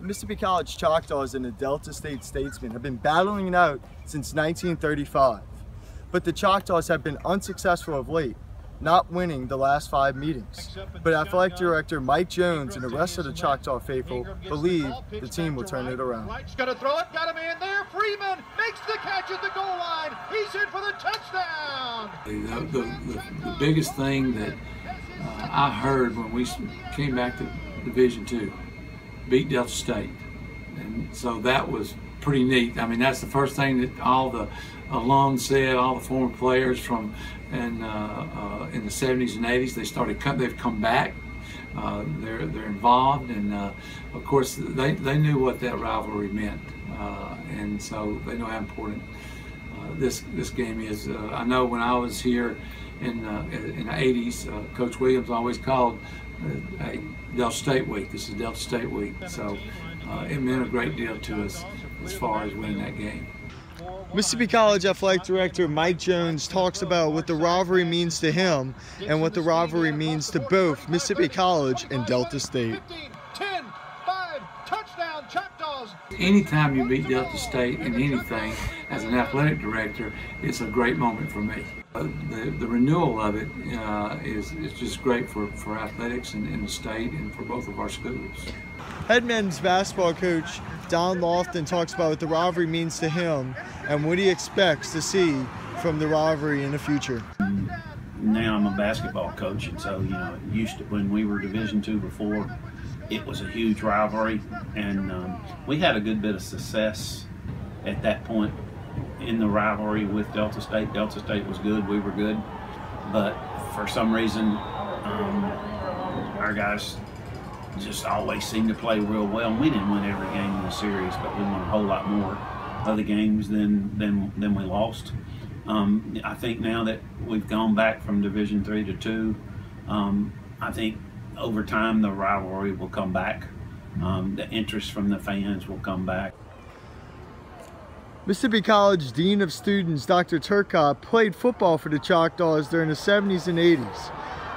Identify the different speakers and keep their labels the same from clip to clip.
Speaker 1: Mississippi College Choctaws and the Delta State Statesmen have been battling it out since 1935. But the Choctaws have been unsuccessful of late, not winning the last 5 meetings. But Athletic Director Mike Jones and the rest of the Choctaw faithful believe the team will turn it around.
Speaker 2: Wright's going to throw it, got a man there, Freeman makes the catch at the goal line, he's in for the touchdown!
Speaker 3: The biggest thing that I heard when we came back to Division II, beat Delta State, and so that was pretty neat. I mean, that's the first thing that all the alums said, all the former players from in the 70s and 80s. They've come back. They're involved, and of course they knew what that rivalry meant, and so they know how important this game is. I know when I was here in the 80s, Coach Williams always called Delta State Week. This is Delta State Week, so it meant a great deal to us as far as winning that game.
Speaker 1: Mississippi College Athletic Director Mike Jones talks about what the rivalry means to him and what the rivalry means to both Mississippi College and Delta State.
Speaker 2: 15, 10, 5, touchdown Choctaws!
Speaker 3: Anytime you beat Delta State in anything, as an athletic director, it's a great moment for me. The renewal of it is just great for athletics in the state and for both of our schools.
Speaker 1: Head men's basketball coach Don Lofton talks about what the rivalry means to him and what he expects to see from the rivalry in the future.
Speaker 4: Now I'm a basketball coach, and so used to when we were Division II before, it was a huge rivalry, and we had a good bit of success at that point in the rivalry with Delta State. Delta State was good, we were good, but for some reason our guys just always seemed to play real well. And we didn't win every game in the series, but we won a whole lot more of the games than we lost. I think now that we've gone back from Division III to II, I think over time the rivalry will come back. The interest from the fans will come back.
Speaker 1: Mississippi College Dean of Students Dr. Turcotte played football for the Choctaws during the 70s and 80s.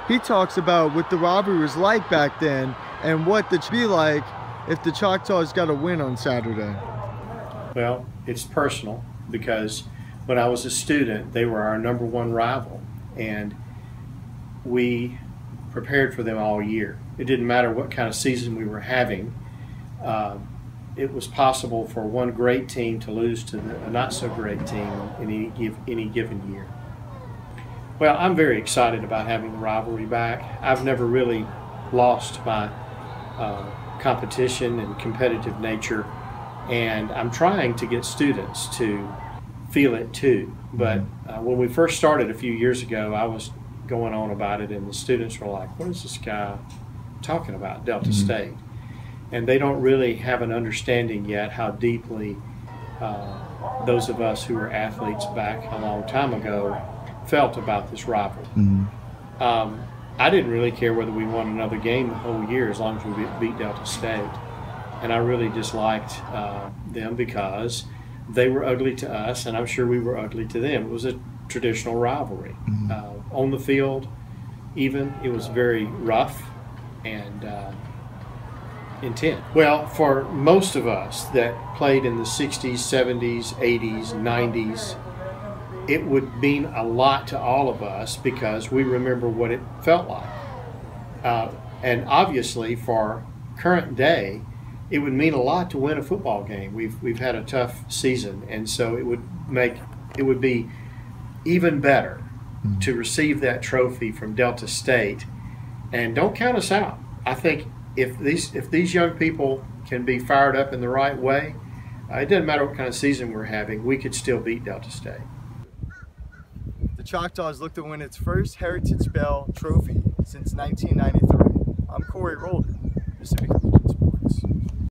Speaker 1: He talks about what the rivalry was like back then and what it should be like if the Choctaws got a win on Saturday.
Speaker 5: Well, it's personal because when I was a student, they were our #1 rival, and we prepared for them all year. It didn't matter what kind of season we were having. It was possible for one great team to lose to a not-so-great team in any given year. Well, I'm very excited about having the rivalry back. I've never really lost my competition and competitive nature, and I'm trying to get students to feel it too. But when we first started a few years ago, I was going on about it, and the students were like, what is this guy talking about, Delta State? And they don't really have an understanding yet how deeply those of us who were athletes back a long time ago felt about this rivalry. I didn't really care whether we won another game the whole year as long as we beat Delta State. And I really disliked them because they were ugly to us, and I'm sure we were ugly to them. It was a traditional rivalry. On the field, even, it was very rough and intense. Well, for most of us that played in the 60s, 70s, 80s, 90s, it would mean a lot to all of us because we remember what it felt like. And obviously for current day, it would mean a lot to win a football game. We've had a tough season, and so it would be even better to receive that trophy from Delta State. And don't count us out. I think if these young people can be fired up in the right way, it doesn't matter what kind of season we're having, we could still beat Delta State.
Speaker 1: The Choctaws look to win its first Heritage Bell trophy since 1993. I'm Corey Roldan, Mississippi College.